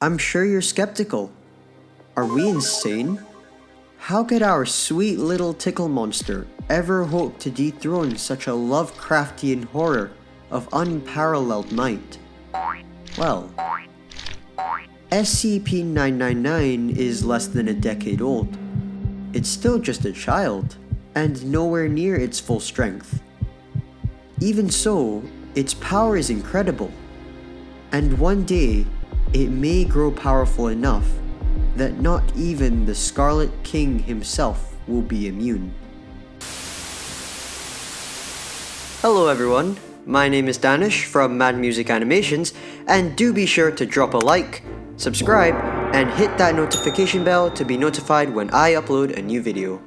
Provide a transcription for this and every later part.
I'm sure you're skeptical. Are we insane? How could our sweet little Tickle Monster ever hope to dethrone such a Lovecraftian horror of unparalleled might? Well, SCP-999 is less than a decade old. It's still just a child, and nowhere near its full strength. Even so, its power is incredible, and one day it may grow powerful enough that not even the Scarlet King himself will be immune. Hello everyone, my name is Danish from MadMusic Animations, and do be sure to drop a like, subscribe, and hit that notification bell to be notified when I upload a new video.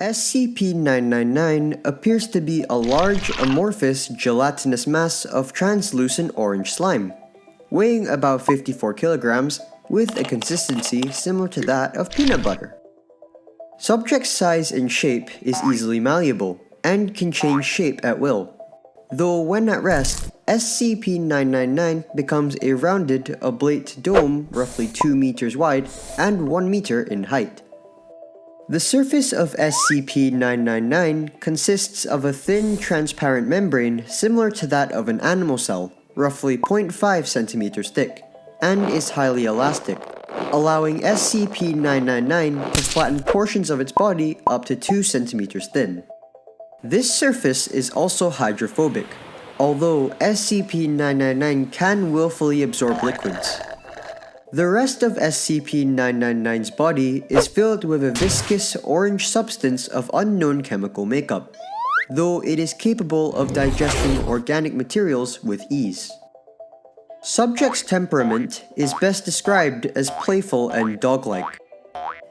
SCP-999 appears to be a large, amorphous, gelatinous mass of translucent orange slime, weighing about 54 kilograms with a consistency similar to that of peanut butter. Subject's size and shape is easily malleable and can change shape at will, though when at rest, SCP-999 becomes a rounded, oblate dome roughly 2 meters wide and 1 meter in height. The surface of SCP-999 consists of a thin, transparent membrane similar to that of an animal cell, roughly 0.5 centimeters thick, and is highly elastic, allowing SCP-999 to flatten portions of its body up to 2 centimeters thin. This surface is also hydrophobic, although SCP-999 can willfully absorb liquids. The rest of SCP-999's body is filled with a viscous orange substance of unknown chemical makeup, though it is capable of digesting organic materials with ease. Subject's temperament is best described as playful and dog-like.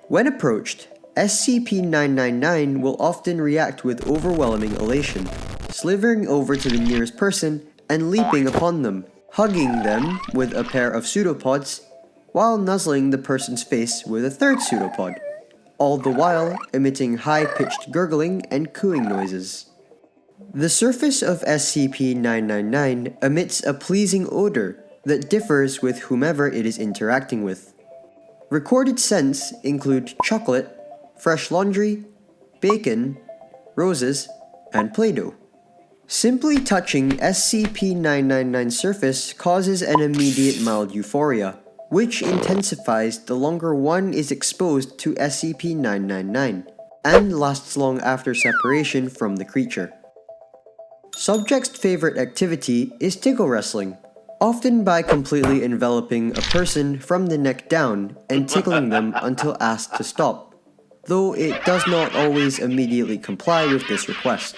When approached, SCP-999 will often react with overwhelming elation, slithering over to the nearest person and leaping upon them, hugging them with a pair of pseudopods, while nuzzling the person's face with a third pseudopod, all the while emitting high-pitched gurgling and cooing noises. The surface of SCP-999 emits a pleasing odor that differs with whomever it is interacting with. Recorded scents include chocolate, fresh laundry, bacon, roses, and Play-Doh. Simply touching SCP-999's surface causes an immediate mild euphoria, which intensifies the longer one is exposed to SCP-999, and lasts long after separation from the creature. Subject's favorite activity is tickle wrestling, often by completely enveloping a person from the neck down and tickling them until asked to stop, though it does not always immediately comply with this request.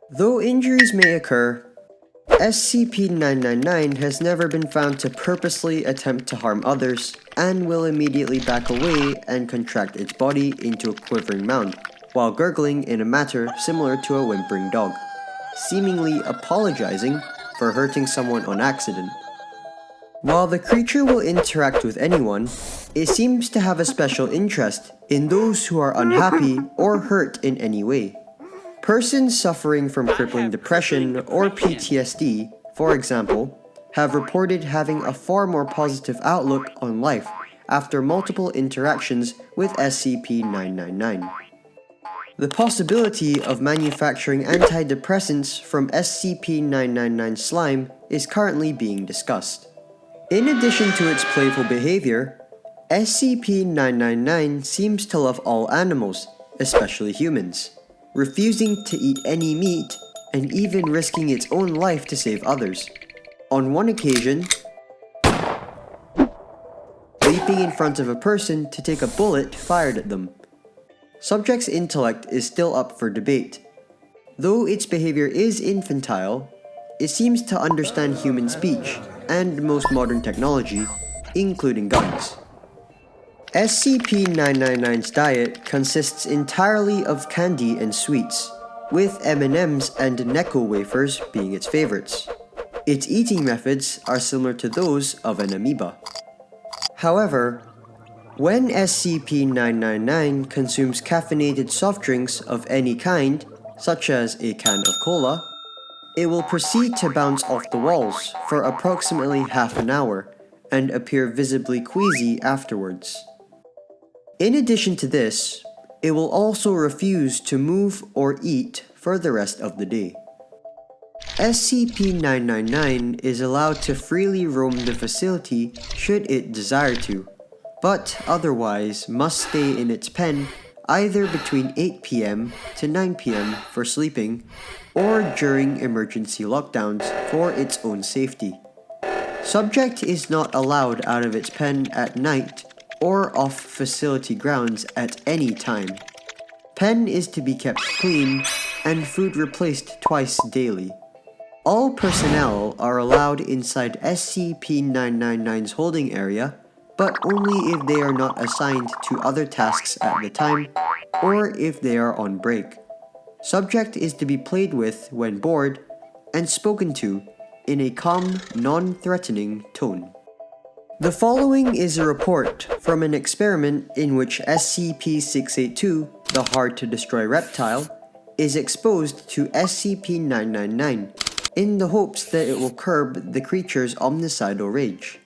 Though injuries may occur, SCP-999 has never been found to purposely attempt to harm others, and will immediately back away and contract its body into a quivering mound, while gurgling in a manner similar to a whimpering dog, seemingly apologizing for hurting someone on accident. While the creature will interact with anyone, it seems to have a special interest in those who are unhappy or hurt in any way. Persons suffering from crippling depression or PTSD, for example, have reported having a far more positive outlook on life after multiple interactions with SCP-999. The possibility of manufacturing antidepressants from SCP-999 slime is currently being discussed. In addition to its playful behavior, SCP-999 seems to love all animals, especially humans, refusing to eat any meat, and even risking its own life to save others. On one occasion, leaping in front of a person to take a bullet fired at them. Subject's intellect is still up for debate. Though its behavior is infantile, it seems to understand human speech and most modern technology, including guns. SCP-999's diet consists entirely of candy and sweets, with M&Ms and Necco wafers being its favorites. Its eating methods are similar to those of an amoeba. However, when SCP-999 consumes caffeinated soft drinks of any kind, such as a can of cola, it will proceed to bounce off the walls for approximately half an hour and appear visibly queasy afterwards. In addition to this, it will also refuse to move or eat for the rest of the day. SCP-999 is allowed to freely roam the facility should it desire to, but otherwise must stay in its pen either between 8 p.m. to 9 p.m. for sleeping or during emergency lockdowns for its own safety. Subject is not allowed out of its pen at night or off facility grounds at any time. Pen is to be kept clean and food replaced twice daily. All personnel are allowed inside SCP-999's holding area, but only if they are not assigned to other tasks at the time or if they are on break. Subject is to be played with when bored and spoken to in a calm, non-threatening tone. The following is a report from an experiment in which SCP-682, the hard-to-destroy reptile, is exposed to SCP-999 in the hopes that it will curb the creature's omnicidal rage.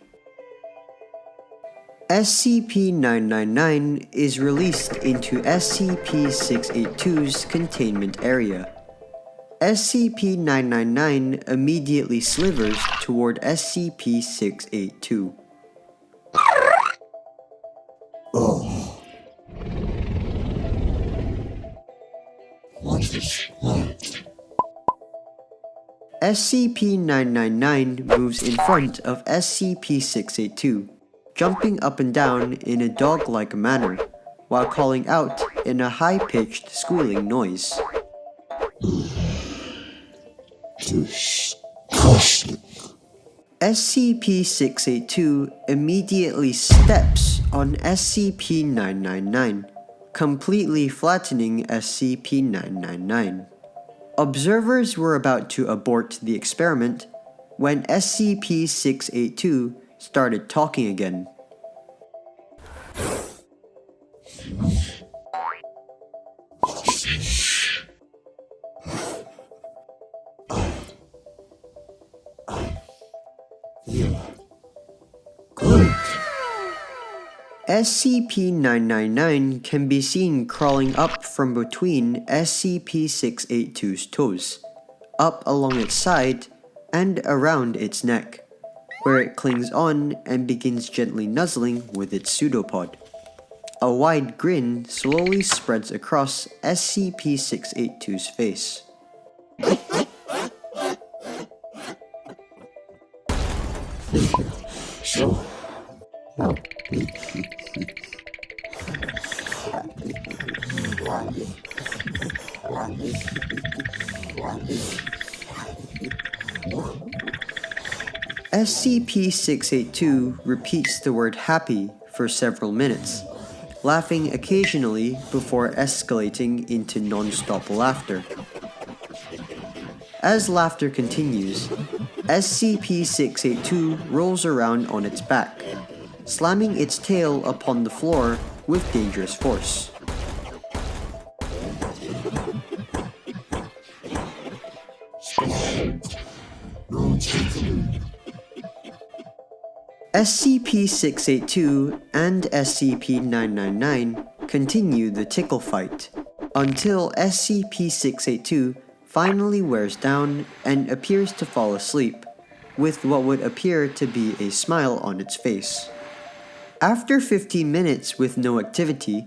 SCP-999 is released into SCP-682's containment area. SCP-999 immediately slithers toward SCP-682. What is that? SCP-999 moves in front of SCP-682, jumping up and down in a dog-like manner, while calling out in a high-pitched squealing noise. Disgusting. SCP-682 immediately steps on SCP-999, completely flattening SCP-999. Observers were about to abort the experiment when SCP-682 started talking again. SCP-999 can be seen crawling up from between SCP-682's toes, up along its side, and around its neck, where it clings on and begins gently nuzzling with its pseudopod. A wide grin slowly spreads across SCP-682's face. So, SCP-682 repeats the word happy for several minutes, laughing occasionally before escalating into non-stop laughter. As laughter continues, SCP-682 rolls around on its back, slamming its tail upon the floor with dangerous force. no tickling. SCP-682 and SCP-999 continue the tickle fight until SCP-682 finally wears down and appears to fall asleep, with what would appear to be a smile on its face. After 15 minutes with no activity,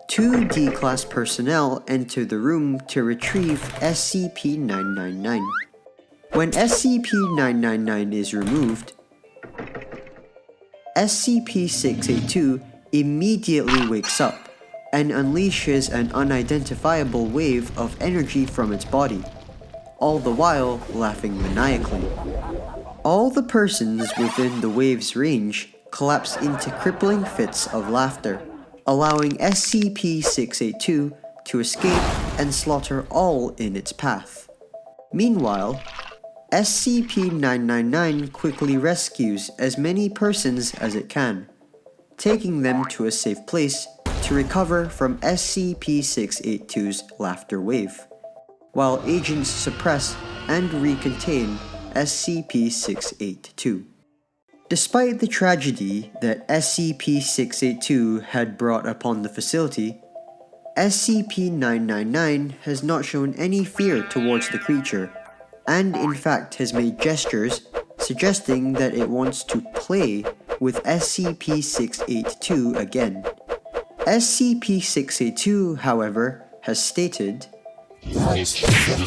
2 D-Class personnel enter the room to retrieve SCP-999. When SCP-999 is removed, SCP-682 immediately wakes up and unleashes an unidentifiable wave of energy from its body, all the while laughing maniacally. All the persons within the wave's range collapse into crippling fits of laughter, allowing SCP-682 to escape and slaughter all in its path. Meanwhile, SCP-999 quickly rescues as many persons as it can, taking them to a safe place to recover from SCP-682's laughter wave, while agents suppress and recontain SCP-682. Despite the tragedy that SCP-682 had brought upon the facility, SCP-999 has not shown any fear towards the creature, and in fact has made gestures suggesting that it wants to play with SCP-682 again. SCP-682, however, has stated, That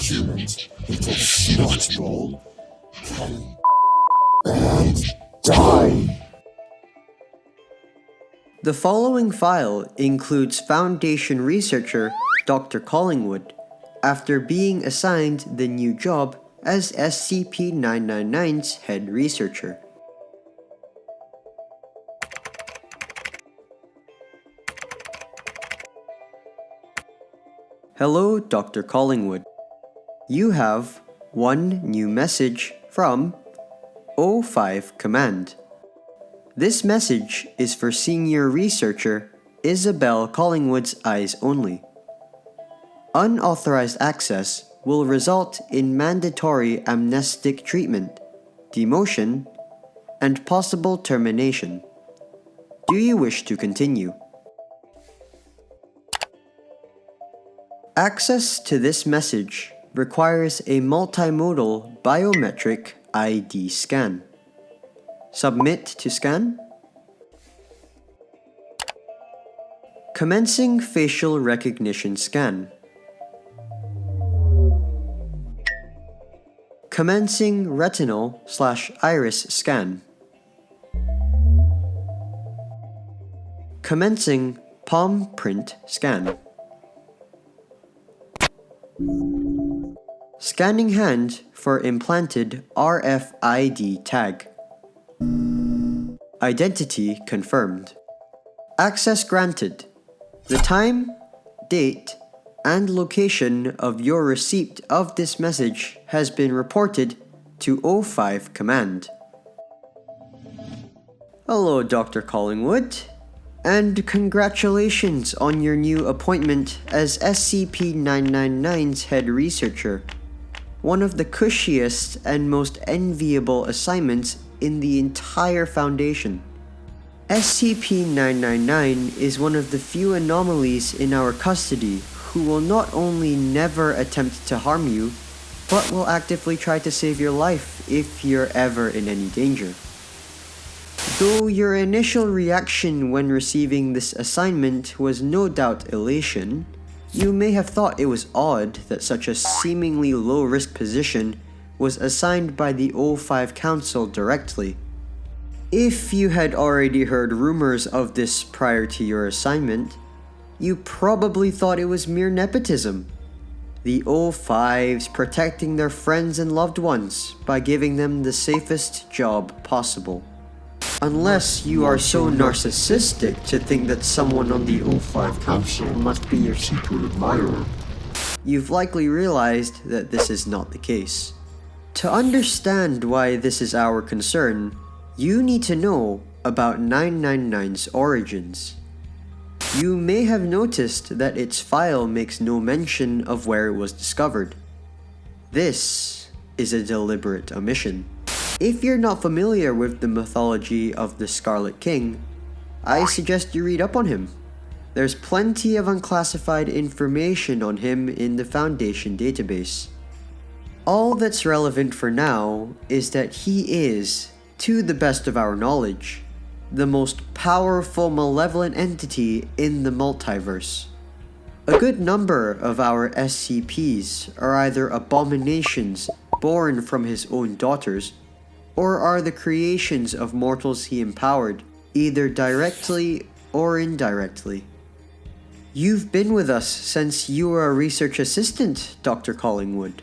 humans, little snotball, come and die. The following file includes Foundation researcher Dr. Collingwood, after being assigned the new job as SCP-999's head researcher. Hello, Dr. Collingwood. You have one new message from O5 Command. This message is for senior researcher Isabel Collingwood's eyes only. Unauthorized access will result in mandatory amnestic treatment, demotion, and possible termination. Do you wish to continue? Access to this message requires a multimodal biometric ID scan. Submit to scan. Commencing facial recognition scan. Commencing retinal/iris scan. Commencing palm print scan. Scanning hand for implanted RFID tag. Identity confirmed. Access granted. The time, date, and location of your receipt of this message has been reported to O5 Command. Hello, Dr. Collingwood, and congratulations on your new appointment as SCP-999's head researcher, one of the cushiest and most enviable assignments in the entire Foundation. SCP-999 is one of the few anomalies in our custody who will not only never attempt to harm you, but will actively try to save your life if you're ever in any danger. Though your initial reaction when receiving this assignment was no doubt elation, you may have thought it was odd that such a seemingly low-risk position was assigned by the O5 Council directly. If you had already heard rumors of this prior to your assignment, you probably thought it was mere nepotism. The O5s protecting their friends and loved ones by giving them the safest job possible. Unless you are so narcissistic to think that someone on the O5 Council must be your secret admirer. You've likely realized that this is not the case. To understand why this is our concern, you need to know about 999's origins. You may have noticed that its file makes no mention of where it was discovered. This is a deliberate omission. If you're not familiar with the mythology of the Scarlet King, I suggest you read up on him. There's plenty of unclassified information on him in the Foundation database. All that's relevant for now is that he is, to the best of our knowledge, the most powerful malevolent entity in the multiverse. A good number of our SCPs are either abominations born from his own daughters, or are the creations of mortals he empowered, either directly or indirectly. You've been with us since you were a research assistant, Dr. Collingwood.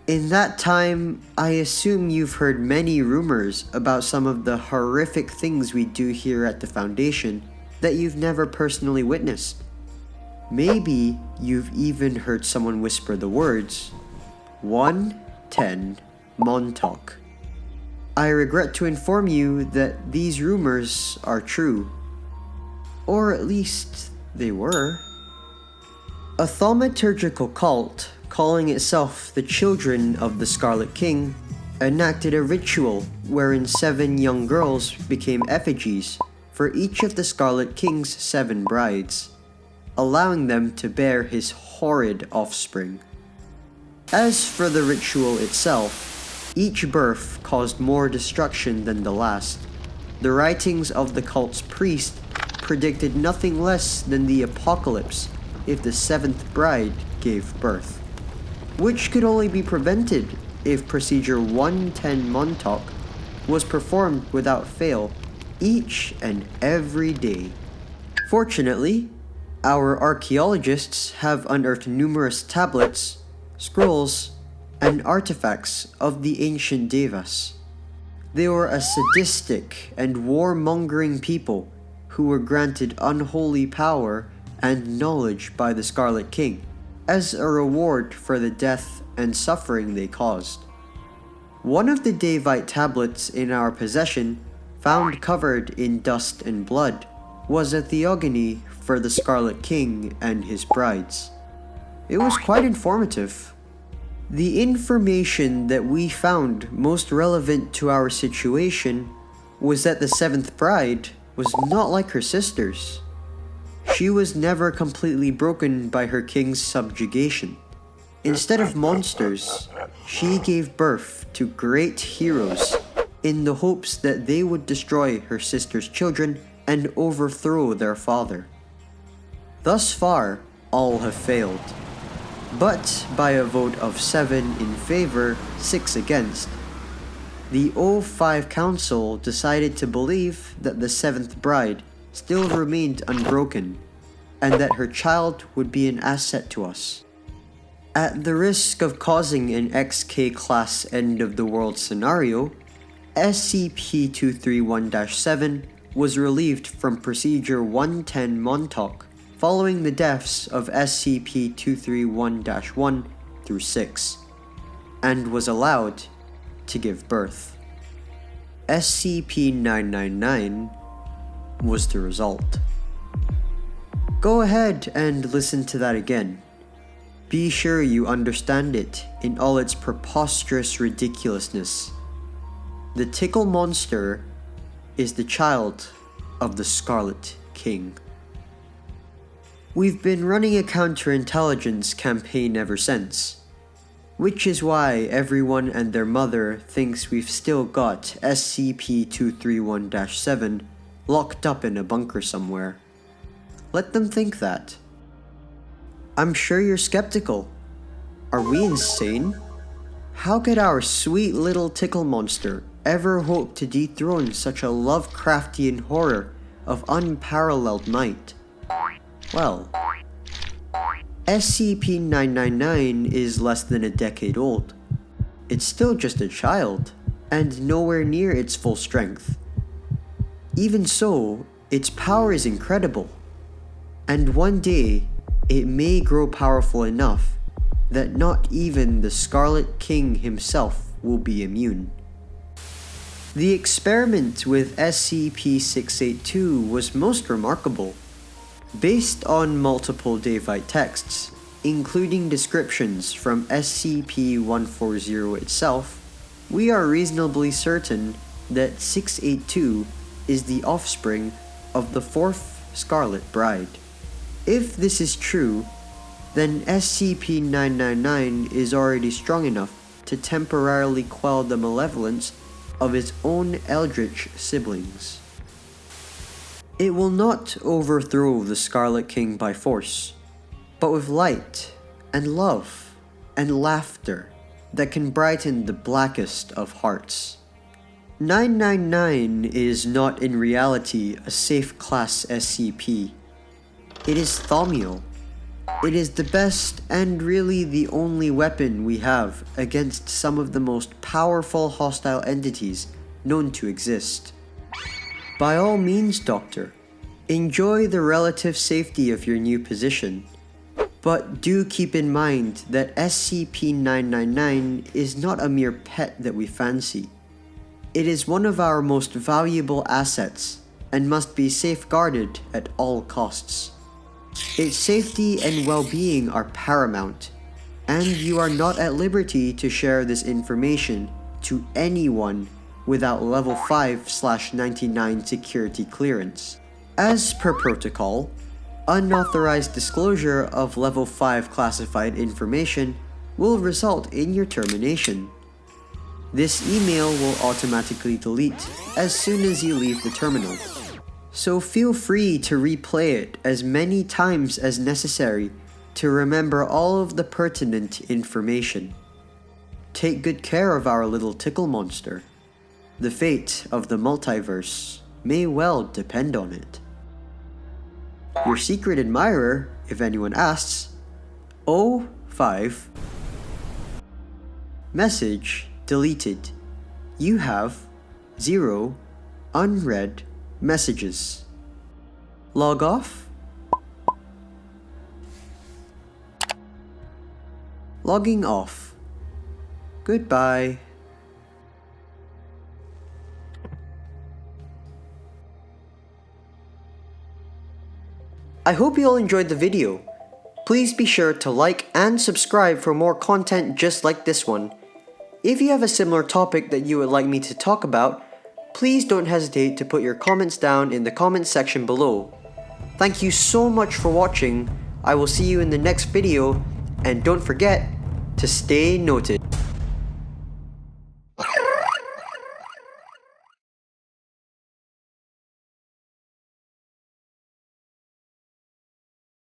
In that time, I assume you've heard many rumors about some of the horrific things we do here at the Foundation that you've never personally witnessed. Maybe you've even heard someone whisper the words 110 Montauk. I regret to inform you that these rumors are true. Or at least they were. A thaumaturgical cult, calling itself the Children of the Scarlet King, enacted a ritual wherein 7 young girls became effigies for each of the Scarlet King's 7 brides, allowing them to bear his horrid offspring. As for the ritual itself, each birth caused more destruction than the last. The writings of the cult's priest predicted nothing less than the apocalypse if the 7th bride gave birth, which could only be prevented if procedure 110 Montauk was performed without fail each and every day. Fortunately, our archaeologists have unearthed numerous tablets, scrolls, and artifacts of the ancient Devas. They were a sadistic and war-mongering people who were granted unholy power and knowledge by the Scarlet King as a reward for the death and suffering they caused. One of the Devite tablets in our possession, found covered in dust and blood, was a theogony for the Scarlet King and his brides. It was quite informative. The information that we found most relevant to our situation was that the 7th bride was not like her sisters. She was never completely broken by her king's subjugation. Instead of monsters, she gave birth to great heroes in the hopes that they would destroy her sister's children and overthrow their father. Thus far, all have failed. But by a vote of 7 in favor, 6 against, the O5 Council decided to believe that the 7th bride still remained unbroken, and that her child would be an asset to us. At the risk of causing an XK-class end-of-the-world scenario, SCP-231-7 was relieved from Procedure 110 Montauk following the deaths of SCP-231-1 through 6, and was allowed to give birth. SCP-999 was the result. Go ahead and listen to that again. Be sure you understand it in all its preposterous ridiculousness. The Tickle Monster is the child of the Scarlet King. We've been running a counterintelligence campaign ever since, which is why everyone and their mother thinks we've still got SCP-231-7 locked up in a bunker somewhere. Let them think that. I'm sure you're skeptical. Are we insane? How could our sweet little Tickle Monster ever hope to dethrone such a Lovecraftian horror of unparalleled might? Well, SCP-999 is less than a decade old. It's still just a child, and nowhere near its full strength. Even so, its power is incredible, and one day it may grow powerful enough that not even the Scarlet King himself will be immune. The experiment with SCP-682 was most remarkable. Based on multiple Devite texts, including descriptions from SCP-140 itself, we are reasonably certain that 682 is the offspring of the 4th Scarlet Bride. If this is true, then SCP-999 is already strong enough to temporarily quell the malevolence of its own eldritch siblings. It will not overthrow the Scarlet King by force, but with light and love and laughter that can brighten the blackest of hearts. 999 is not in reality a safe class SCP. It is thaumiel. It is the best and really the only weapon we have against some of the most powerful hostile entities known to exist. By all means, Doctor, enjoy the relative safety of your new position But do keep in mind that SCP-999 is not a mere pet that we fancy. It is one of our most valuable assets and must be safeguarded at all costs. Its safety and well-being are paramount, and you are not at liberty to share this information to anyone without level 5/99 security clearance. As per protocol, unauthorized disclosure of level 5 classified information will result in your termination. This email will automatically delete as soon as you leave the terminal, so feel free to replay it as many times as necessary to remember all of the pertinent information. Take good care of our little Tickle Monster. The fate of the multiverse may well depend on it. Your secret admirer, if anyone asks, 05. Message deleted. You have 0 unread messages. Log off. Logging off. Goodbye. I hope you all enjoyed the video. Please be sure to like and subscribe for more content just like this one. If you have a similar topic that you would like me to talk about, please don't hesitate to put your comments down in the comments section below. Thank you so much for watching. I will see you in the next video, and don't forget to stay noted.